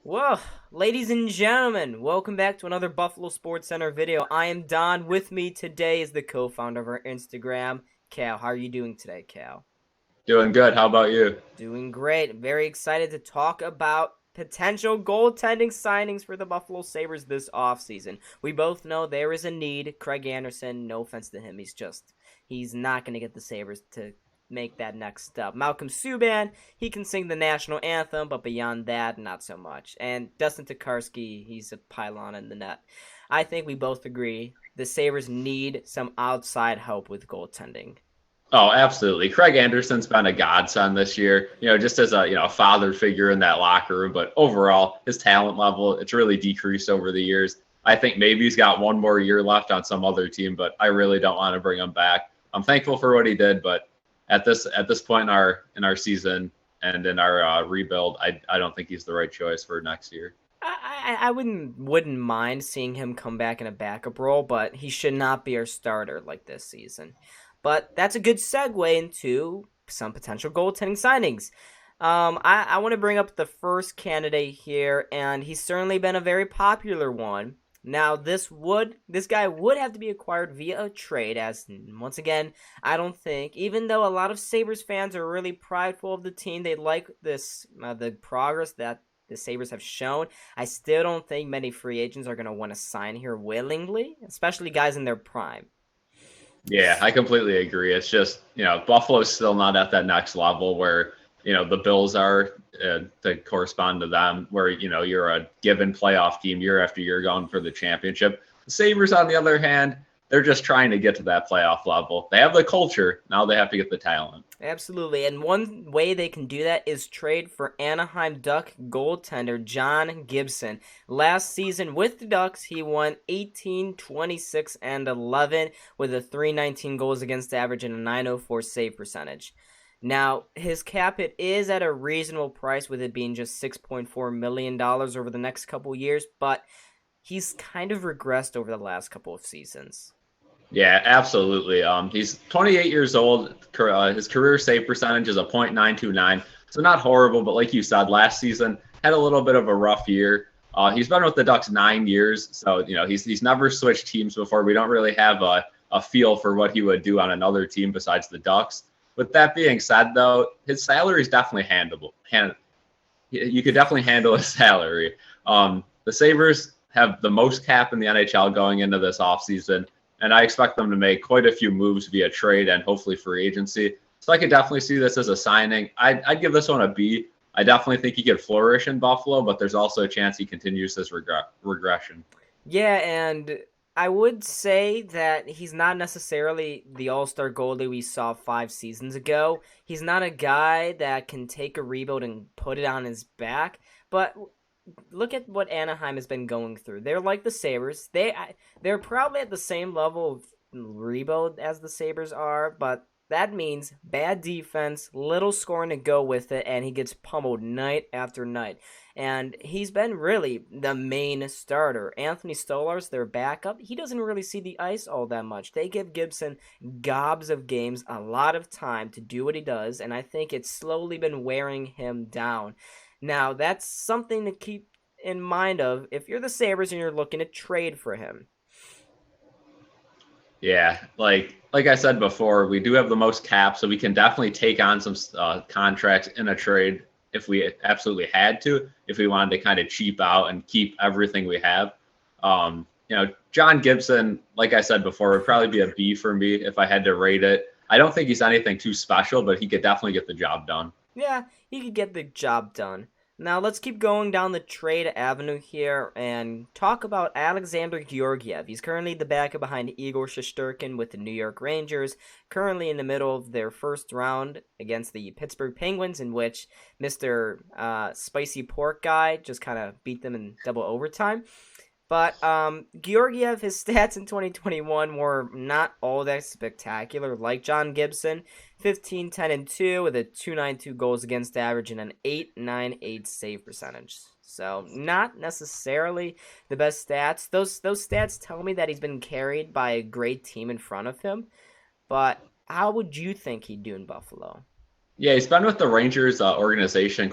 Well, ladies and gentlemen, welcome back to another Buffalo Sports Center video. I am Don. With me today is the co-founder of our Instagram, Cal. How are you doing today, Cal? Doing good. How about you? Doing great. Very excited to talk about potential goaltending signings for the Buffalo Sabres this offseason. We both know there is a need. Craig Anderson, no offense to him, he's not going to get the Sabres to make that next step. Malcolm Subban, he can sing the national anthem, but beyond that, not so much. And Dustin Tokarski, he's a pylon in the net. I think we both agree the Sabres need some outside help with goaltending. Oh, absolutely. Craig Anderson's been a godsend this year, just as a, father figure in that locker room. But overall, his talent level, it's really decreased over the years. I think maybe he's got one more year left on some other team, but I really don't want to bring him back. I'm thankful for what he did, but at this point in our season and in our rebuild, I don't think he's the right choice for next year. I wouldn't mind seeing him come back in a backup role, but he should not be our starter like this season. But that's a good segue into some potential goaltending signings. I want to bring up the first candidate here, and he's certainly been a very popular one. Now, this guy would have to be acquired via a trade, as once again, I don't think, even though a lot of Sabres fans are really prideful of the team, they like the progress that the Sabres have shown. I still don't think many free agents are going to want to sign here willingly, especially guys in their prime. Yeah, I completely agree. It's just, Buffalo's still not at that next level where, the Bills are to correspond to them, where, you're a given playoff team year after year going for the championship. The Sabres, on the other hand, they're just trying to get to that playoff level. They have the culture. Now they have to get the talent. Absolutely. And one way they can do that is trade for Anaheim Duck goaltender John Gibson. Last season with the Ducks, he won 18, 26, and 11 with a 319 goals against average and a 904 save percentage. Now, his cap hit is at a reasonable price with it being just $6.4 million over the next couple years, but he's kind of regressed over the last couple of seasons. Yeah, absolutely. He's 28 years old. His career save percentage is a .929, so not horrible. But like you said, last season had a little bit of a rough year. He's been with the Ducks 9 years, so he's never switched teams before. We don't really have a feel for what he would do on another team besides the Ducks. With that being said, though, his salary is definitely handleable. You could definitely handle his salary. The Sabres have the most cap in the NHL going into this offseason, and I expect them to make quite a few moves via trade and hopefully free agency. So I could definitely see this as a signing. I'd give this one a B. I definitely think he could flourish in Buffalo, but there's also a chance he continues this regression. Yeah, and I would say that he's not necessarily the all-star goalie we saw 5 seasons ago. He's not a guy that can take a rebuild and put it on his back, but look at what Anaheim has been going through. They're like the Sabres. They're probably at the same level of rebuild as the Sabres are, but that means bad defense, little scoring to go with it, and he gets pummeled night after night. And he's been really the main starter. Anthony Stolarz, their backup, he doesn't really see the ice all that much. They give Gibson gobs of games, a lot of time to do what he does, and I think it's slowly been wearing him down. Now, that's something to keep in mind of if you're the Sabres and you're looking to trade for him. Yeah, like I said before, we do have the most cap, so we can definitely take on some contracts in a trade if we absolutely had to, if we wanted to kind of cheap out and keep everything we have. John Gibson, like I said before, would probably be a B for me if I had to rate it. I don't think he's anything too special, but he could definitely get the job done. Yeah, he could get the job done. Now, let's keep going down the trade avenue here and talk about Alexander Georgiev. He's currently the backup behind Igor Shesterkin with the New York Rangers, currently in the middle of their first round against the Pittsburgh Penguins, in which Mr. Spicy Pork Guy just kind of beat them in double overtime. But Georgiev, his stats in 2021 were not all that spectacular, like John Gibson. 15, 10, and 2 with a 292 goals against average and an 898 save percentage. So not necessarily the best stats. Those stats tell me that he's been carried by a great team in front of him. But how would you think he'd do in Buffalo? Yeah, he's been with the Rangers organization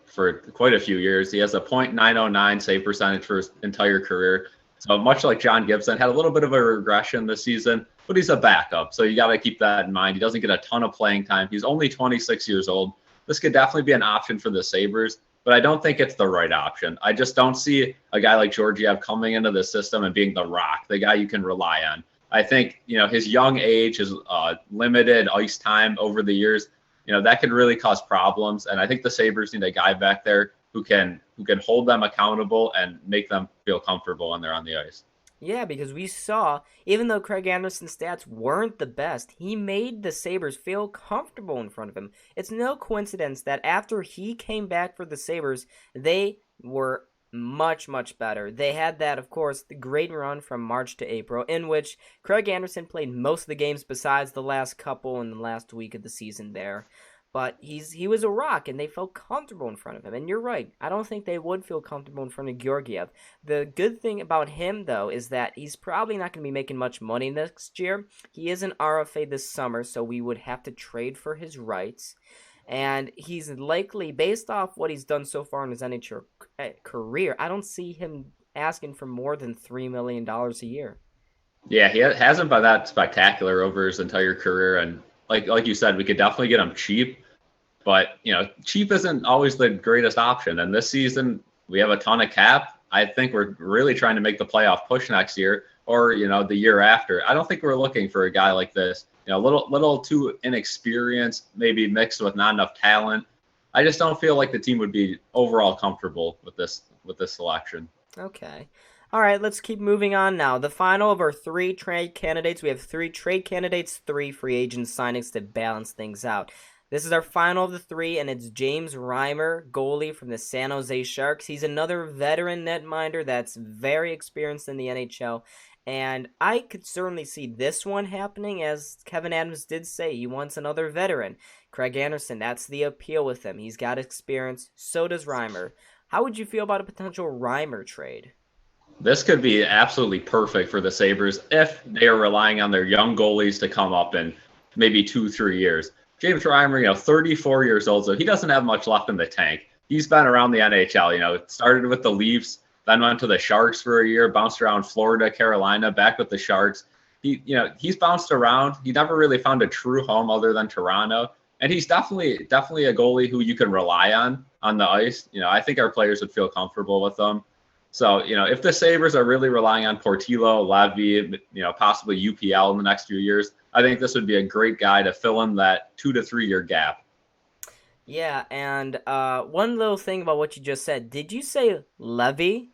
for quite a few years. He has a .909 save percentage for his entire career. So much like John Gibson, had a little bit of a regression this season, but he's a backup. So you got to keep that in mind. He doesn't get a ton of playing time. He's only 26 years old. This could definitely be an option for the Sabres, but I don't think it's the right option. I just don't see a guy like Georgiev coming into the system and being the rock, the guy you can rely on. I think, his young age, his limited ice time over the years, that could really cause problems. And I think the Sabres need a guy back there who can hold them accountable and make them feel comfortable when they're on the ice. Yeah, because we saw, even though Craig Anderson's stats weren't the best, he made the Sabres feel comfortable in front of him. It's no coincidence that after he came back for the Sabres, they were much, much better. They had that, of course, the great run from March to April, in which Craig Anderson played most of the games besides the last couple in the last week of the season there. But he was a rock, and they felt comfortable in front of him. And you're right. I don't think they would feel comfortable in front of Georgiev. The good thing about him, though, is that he's probably not going to be making much money next year. He is an RFA this summer, so we would have to trade for his rights. And he's likely, based off what he's done so far in his NHL career, I don't see him asking for more than $3 million a year. Yeah, he hasn't been that spectacular over his entire career. And like you said, we could definitely get him cheap. But, cheap isn't always the greatest option. And this season, we have a ton of cap. I think we're really trying to make the playoff push next year or, the year after. I don't think we're looking for a guy like this. A little too inexperienced, maybe mixed with not enough talent. I just don't feel like the team would be overall comfortable with this selection. Okay. All right, let's keep moving on now. The final of our 3 trade candidates. We have 3 trade candidates, 3 free agent signings to balance things out. This is our final of the 3, and it's James Reimer, goalie from the San Jose Sharks. He's another veteran netminder that's very experienced in the NHL, and I could certainly see this one happening, as Kevin Adams did say. He wants another veteran. Craig Anderson, that's the appeal with him. He's got experience. So does Reimer. How would you feel about a potential Reimer trade? This could be absolutely perfect for the Sabres if they are relying on their young goalies to come up in maybe 2-3 years. James Reimer, 34 years old, so he doesn't have much left in the tank. He's been around the NHL, started with the Leafs, then went to the Sharks for a year, bounced around Florida, Carolina, back with the Sharks. He's bounced around. He never really found a true home other than Toronto. And he's definitely a goalie who you can rely on the ice. I think our players would feel comfortable with him. So, if the Sabres are really relying on Portillo, Levy, possibly UPL in the next few years, I think this would be a great guy to fill in that 2 to 3 year gap. Yeah, and one little thing about what you just said. Did you say Levy?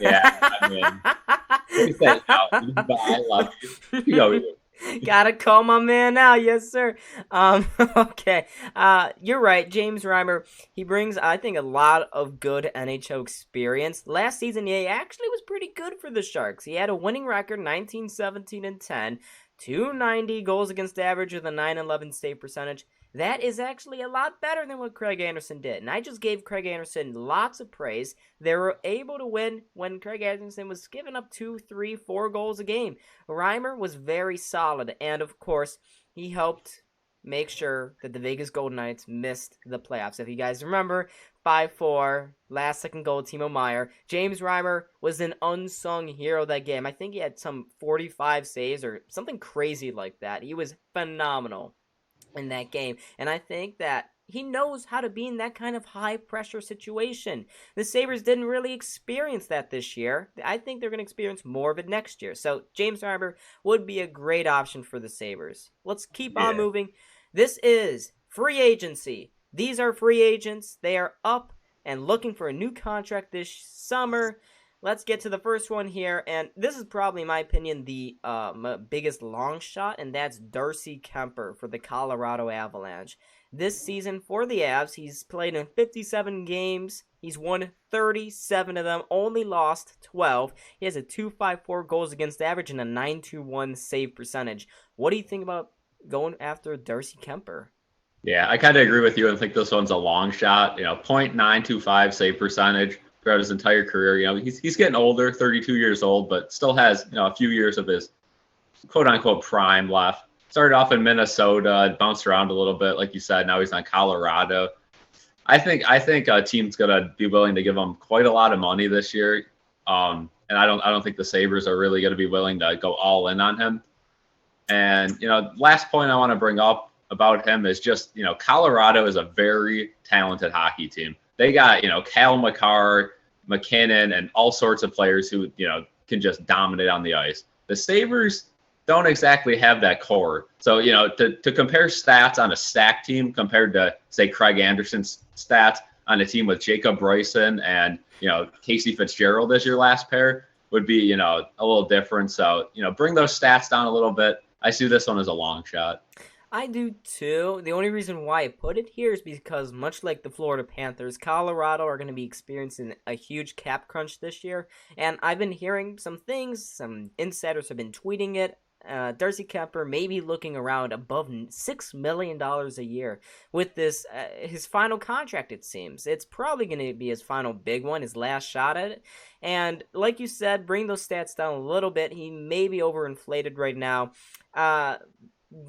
Yeah, I mean, you said no. I love you. Gotta call my man out, yes sir. Okay, you're right. James Reimer, he brings, I think, a lot of good NHL experience. Last season, he actually was pretty good for the Sharks. He had a winning record, 19, 17, and 10, 290 goals against average with a 911 save percentage. That is actually a lot better than what Craig Anderson did. And I just gave Craig Anderson lots of praise. They were able to win when Craig Anderson was giving up 2, 3, 4 goals a game. Reimer was very solid. And, of course, he helped make sure that the Vegas Golden Knights missed the playoffs. If you guys remember, 5-4, last-second goal, Timo Meier. James Reimer was an unsung hero that game. I think he had some 45 saves or something crazy like that. He was phenomenal in that game, and I think that he knows how to be in that kind of high-pressure situation. The Sabres didn't really experience that this year. I think they're going to experience more of it next year. So James Reimer would be a great option for the Sabres. Let's keep on moving. This is free agency. These are free agents. They are up and looking for a new contract this summer. Let's get to the first one here, and this is probably, in my opinion, the biggest long shot, and that's Darcy Kuemper for the Colorado Avalanche. This season for the Avs, he's played in 57 games. He's won 37 of them, only lost 12. He has a 2.54 goals against average and a 9.21 save percentage. What do you think about going after Darcy Kuemper? Yeah, I kind of agree with you and think this one's a long shot. .925 save percentage throughout his entire career. He's getting older, 32 years old, but still has, a few years of his quote unquote prime left. Started off in Minnesota, bounced around a little bit, like you said. Now he's on Colorado. I think a team's gonna be willing to give him quite a lot of money this year, and I don't think the Sabres are really gonna be willing to go all in on him. And last point I want to bring up about him is just Colorado is a very talented hockey team. They got Cal McCarr, McKinnon, and all sorts of players who can just dominate on the ice. The Sabres don't exactly have that core. So, to compare stats on a stacked team compared to, say, Craig Anderson's stats on a team with Jacob Bryson and, Casey Fitzgerald as your last pair would be, a little different. So, bring those stats down a little bit. I see this one as a long shot. I do too. The only reason why I put it here is because, much like the Florida Panthers, Colorado are going to be experiencing a huge cap crunch this year. And I've been hearing some things, some insiders have been tweeting it. Darcy Kuemper may be looking around above $6 million a year with this, his final contract, it seems. It's probably going to be his final big one, his last shot at it. And like you said, bring those stats down a little bit. He may be overinflated right now.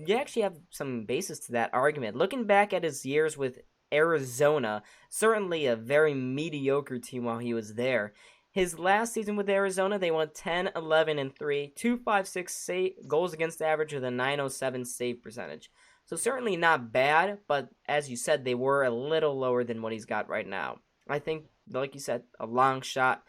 You actually have some basis to that argument. Looking back at his years with Arizona, certainly a very mediocre team while he was there. His last season with Arizona, they won 10, 11, and 3, 2.56 goals against average with a 907 save percentage. So certainly not bad, but as you said, they were a little lower than what he's got right now. I think, like you said, a long shot.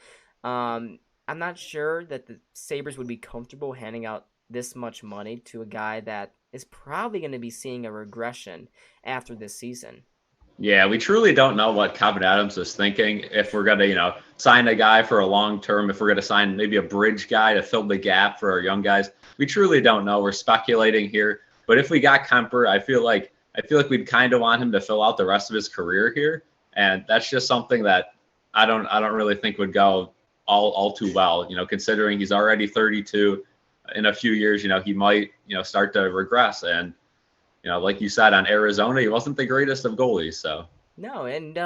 I'm not sure that the Sabres would be comfortable handing out this much money to a guy that is probably going to be seeing a regression after this season. Yeah, we truly don't know what Kevin Adams is thinking. If we're going to, sign a guy for a long term, if we're going to sign maybe a bridge guy to fill the gap for our young guys, we truly don't know. We're speculating here. But if we got Kuemper, I feel like we'd kind of want him to fill out the rest of his career here, and that's just something that I don't really think would go all too well. Considering he's already 32, in a few years, he might start to regress. And like you said, on Arizona, he wasn't the greatest of goalies. So No, and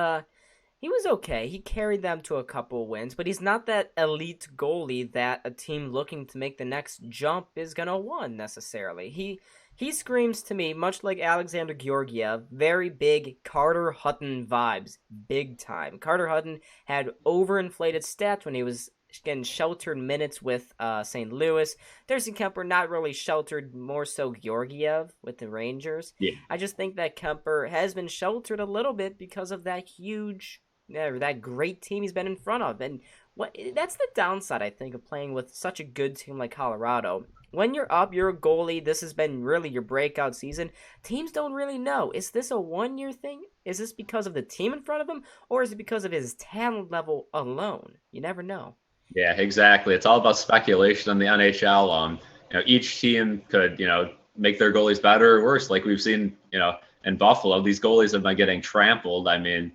he was okay. He carried them to a couple wins, but he's not that elite goalie that a team looking to make the next jump is gonna want necessarily. He screams to me, much like Alexander Georgiev, very big Carter Hutton vibes, big time. Carter Hutton had overinflated stats when he was getting sheltered minutes with St. Louis. Darcy Kuemper not really sheltered, more so Georgiev with the Rangers. yeah, I just think that Kuemper has been sheltered a little bit because of that that great team he's been in front of. And that's the downside, I think, of playing with such a good team like Colorado. When you're up, you're a goalie, this has been really your breakout season. Teams don't really know. Is this a one-year thing? Is this because of the team in front of him? Or is it because of his talent level alone? You never know. yeah, exactly. It's all about speculation in the NHL. Each team could make their goalies better or worse, like we've seen in Buffalo. These goalies have been getting trampled. I mean,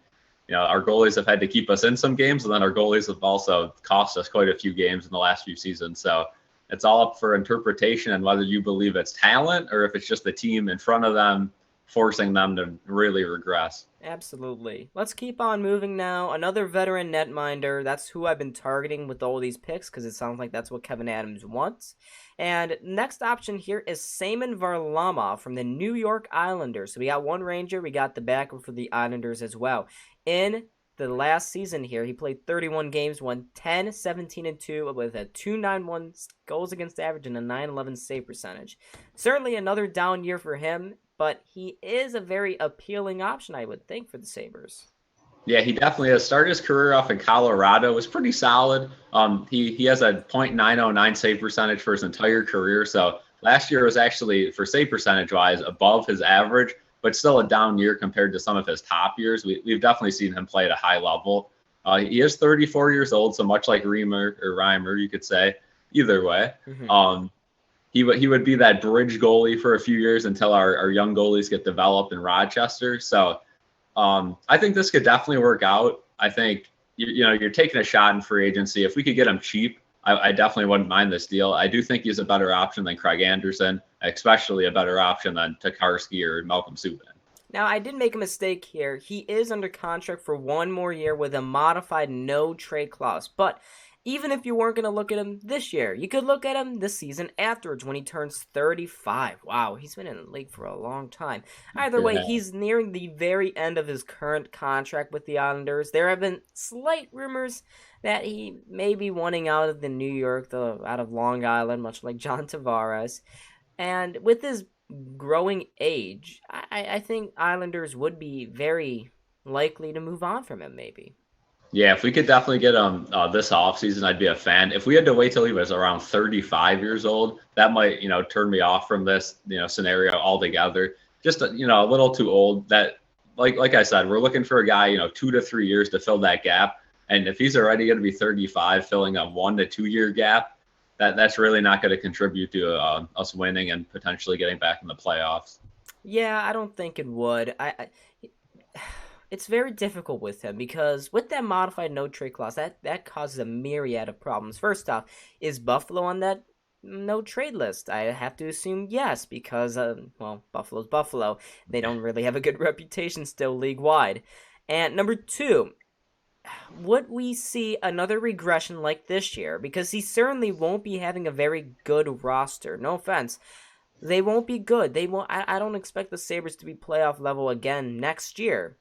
our goalies have had to keep us in some games, and then our goalies have also cost us quite a few games in the last few seasons. So it's all up for interpretation and whether you believe it's talent or if it's just the team in front of them forcing them to really regress. Absolutely. Let's keep on moving now. Another veteran netminder. That's who I've been targeting with all these picks because it sounds like that's what Kevin Adams wants. And next option here is Semyon Varlamov from the New York Islanders. So we got one Ranger. We got the backup for the Islanders as well. In the last season here, he played 31 games, won 10, 17, and 2 with a 2.91 goals against average and a 9.11 save percentage. Certainly another down year for him, but he is a very appealing option, I would think, for the Sabres. Yeah, he definitely has. Started his career off in Colorado. Was pretty solid. He has a .909 save percentage for his entire career. So last year was actually, for save percentage wise, above his average, but still a down year compared to some of his top years. We've definitely seen him play at a high level. He is 34 years old, so much like Reimer, you could say. Either way, he would be that bridge goalie for a few years until our young goalies get developed in Rochester. So I think this could definitely work out. I think you're taking a shot in free agency. If we could get him cheap, I definitely wouldn't mind this deal. I do think he's a better option than Craig Anderson, especially a better option than Tokarski or Malcolm Subban. Now, I did make a mistake here. He is under contract for one more year with a modified no trade clause. But Even if you weren't going to look at him this year, you could look at him this season afterwards when he turns 35. Wow, he's been in the league for a long time. Either Sure way, have. he's nearing the very end of his current contract with the Islanders. There have been slight rumors that he may be wanting out of the New York, out of Long Island, much like John Tavares. And with his growing age, I think Islanders would be very likely to move on from him, maybe. Yeah, if we could definitely get him this offseason, I'd be a fan. If we had to wait till he was around 35 years old, that might, turn me off from this, scenario altogether. Just, a little too old. That, like I said, we're looking for a guy, 2 to 3 years to fill that gap. And if he's already going to be 35, filling a 1 to 2 year gap, that's really not going to contribute to us winning and potentially getting back in the playoffs. Yeah, I don't think it would. It's very difficult with him because with that modified no trade clause, that causes a myriad of problems. First off, is Buffalo on that no trade list? I have to assume yes, because well, Buffalo's Buffalo. They don't really have a good reputation still league wide. And number two, would we see another regression like this year? Because he certainly won't be having a very good roster. No offense, they won't be good. They won't. I don't expect the Sabres to be playoff level again next year.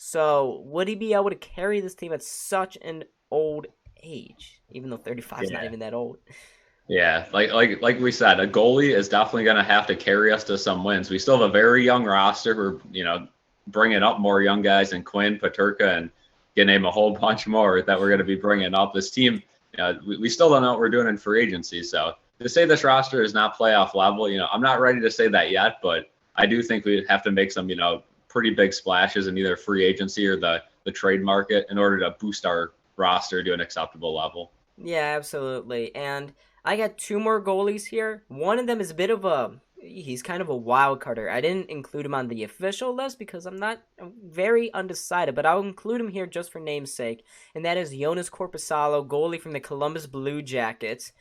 So would he be able to carry this team at such an old age? Even though 35 is not Yeah. even that old. Yeah, like we said, a goalie is definitely going to have to carry us to some wins. We still have a very young roster. We're bringing up more young guys and Quinn, Paterka, and can name a whole bunch more that we're going to be bringing up. This team, we still don't know what we're doing in free agency. So to say this roster is not playoff level, I'm not ready to say that yet, but I do think we have to make some pretty big splashes in either free agency or the trade market in order to boost our roster to an acceptable level. Yeah, absolutely. And I got two more goalies here. One of them is a bit of he's kind of a wild carder. I didn't include him on the official list because I'm very undecided, but I'll include him here just for namesake, and that is Jonas Corposalo, goalie from the Columbus Blue Jackets.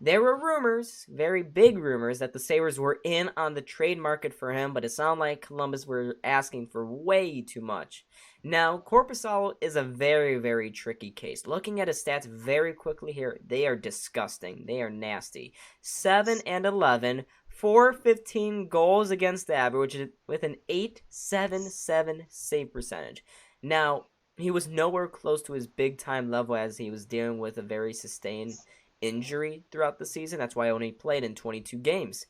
There were rumors, very big rumors, that the Sabres were in on the trade market for him, but it sounded like Columbus were asking for way too much. Now, Corpusalo is a very, very tricky case. Looking at his stats very quickly here, they are disgusting. They are nasty. 7 and 11, 415 goals against average with an 877 save percentage. Now, he was nowhere close to his big time level as he was dealing with a very sustained injury throughout the season. That's why I only played in 22 games.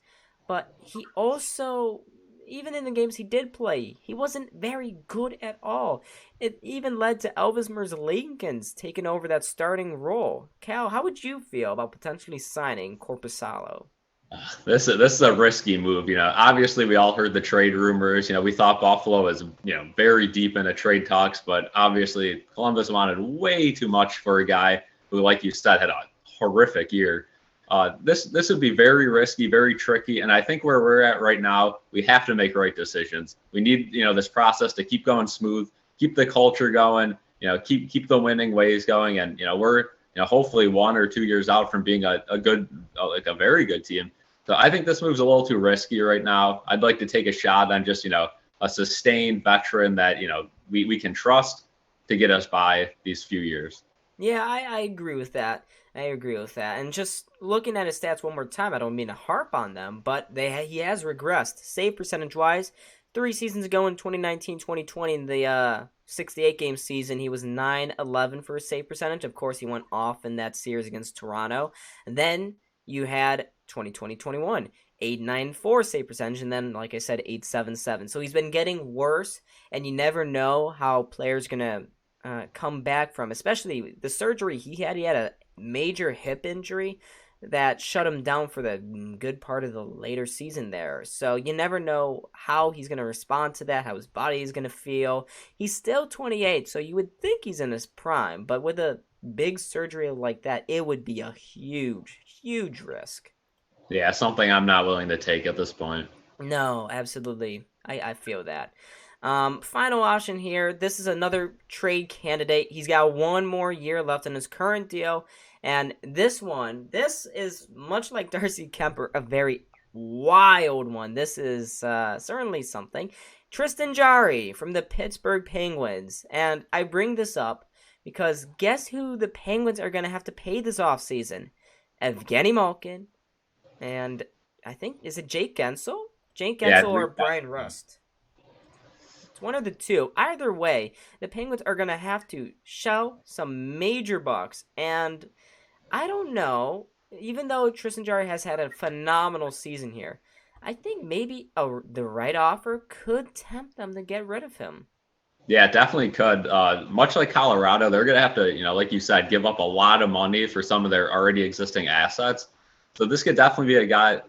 But he also, even in the games he did play, he wasn't very good at all. It even led to Elvis Merzlikins taking over that starting role. Cal, how would you feel about potentially signing Corpusalo? This is a risky move. Obviously we all heard the trade rumors. We thought Buffalo was very deep into trade talks, but obviously Columbus wanted way too much for a guy who, like you said, had a horrific year. This would be very risky, very tricky, and I think where we're at right now, we have to make right decisions. We need this process to keep going smooth, keep the culture going, keep the winning ways going, and we're hopefully 1 or 2 years out from being a good like a very good team. So I think this move's a little too risky right now. I'd like to take a shot on just a sustained veteran that we can trust to get us by these few years. Yeah, I agree with that. I agree with that. And just looking at his stats one more time, I don't mean to harp on them, but he has regressed. Save percentage wise, 3 seasons ago in 2019-2020 in the 68 game season, he was 9-11 for his save percentage. Of course, he went off in that series against Toronto. And then you had 2020-21, 8.94 save percentage, and then, like I said, 8.77. So he's been getting worse, and you never know how players gonna come back from, especially the surgery he had. He had a major hip injury that shut him down for the good part of the later season there. So you never know how he's going to respond to that, how his body is going to feel. He's still 28, so you would think he's in his prime, but with a big surgery like that, it would be a huge, huge risk. Yeah, something I'm not willing to take at this point. No, absolutely. I feel that. Final option here. This is another trade candidate. He's got one more year left in his current deal. And this is much like Darcy Kemper, a very wild one. This is certainly something. Tristan Jarry from the Pittsburgh Penguins. And I bring this up Because guess who the Penguins are going to have to pay this offseason? Evgeny Malkin and I think, is it Jake Gensel? Jake Yeah, Gensel or Brian yeah. Rust? It's one of the two. Either way, the Penguins are going to have to shell some major bucks. And I don't know, even though Tristan Jarry has had a phenomenal season here, I think maybe the right offer could tempt them to get rid of him. Yeah, definitely could. Much like Colorado, they're going to have to, like you said, give up a lot of money for some of their already existing assets. So this could definitely be a guy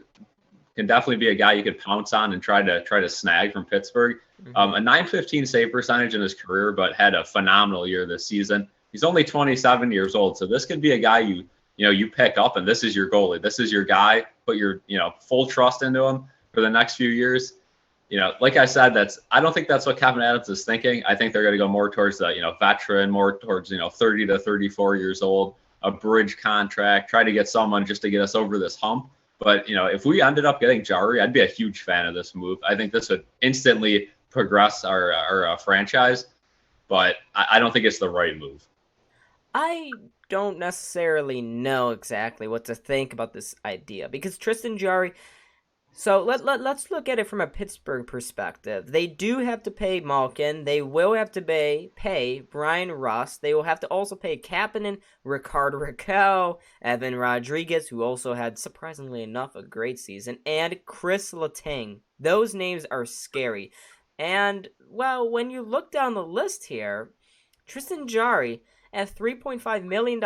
you could pounce on and try to snag from Pittsburgh. Mm-hmm. A 915 save percentage in his career, but had a phenomenal year this season. He's only 27 years old, so this could be a guy you pick up, and this is your goalie. This is your guy. Put your full trust into him for the next few years. Like I said, I don't think that's what Kevin Adams is thinking. I think they're going to go more towards the veteran, more towards 30 to 34 years old, a bridge contract, try to get someone just to get us over this hump. But if we ended up getting Jari, I'd be a huge fan of this move. I think this would instantly progress our franchise, but I don't think it's the right move. I don't necessarily know exactly what to think about this idea because Tristan Jarry. So let's look at it from a Pittsburgh perspective. They do have to pay Malkin. They will have to pay Brian Rust. They will have to also pay Kapanen, Rickard Rakell, Evan Rodriguez, who also had, surprisingly enough, a great season, and Chris Letang. Those names are scary. And, well, when you look down the list here, Tristan Jarry, at $3.5 million,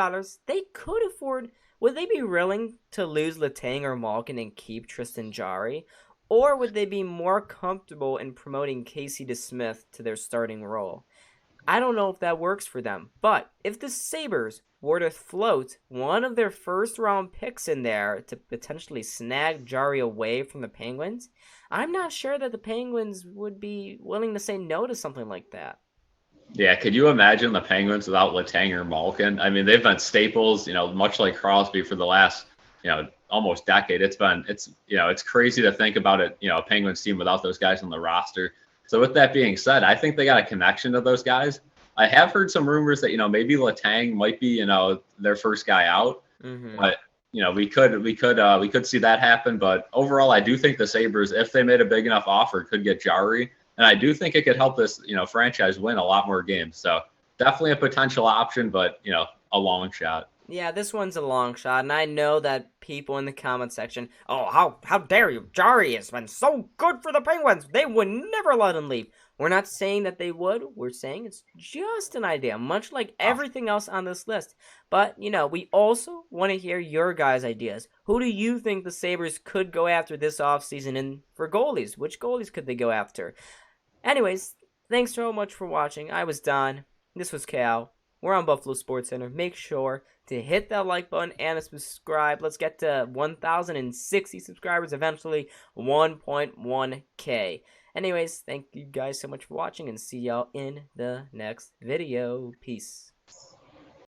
they could afford. Would they be willing to lose Letang or Malkin and keep Tristan Jarry? Or would they be more comfortable in promoting Casey DeSmith to their starting role? I don't know if that works for them. But if the Sabres were to float one of their first round picks in there to potentially snag Jarry away from the Penguins, I'm not sure that the Penguins would be willing to say no to something like that. Yeah, could you imagine the Penguins without Letang or Malkin? I mean, they've been staples, much like Crosby for the last, almost decade. It's crazy to think about it, a Penguins team without those guys on the roster. So with that being said, I think they got a connection to those guys. I have heard some rumors that, maybe Letang might be, their first guy out, Mm-hmm. but we could see that happen. But overall, I do think the Sabres, if they made a big enough offer, could get Jarry. And I do think it could help this, franchise win a lot more games. So definitely a potential option, but, a long shot. Yeah, this one's a long shot, and I know that people in the comment section, oh, how dare you? Jarry has been so good for the Penguins. They would never let him leave. We're not saying that they would. We're saying it's just an idea, much like everything else on this list. But, we also want to hear your guys' ideas. Who do you think the Sabres could go after this offseason? And for goalies, which goalies could they go after? Anyways, thanks so much for watching. I was Don. This was Cal. We're on Buffalo SportsCenter. Make sure to hit that like button and subscribe. Let's get to 1,060 subscribers, eventually 1.1K. Anyways, thank you guys so much for watching and see y'all in the next video. Peace.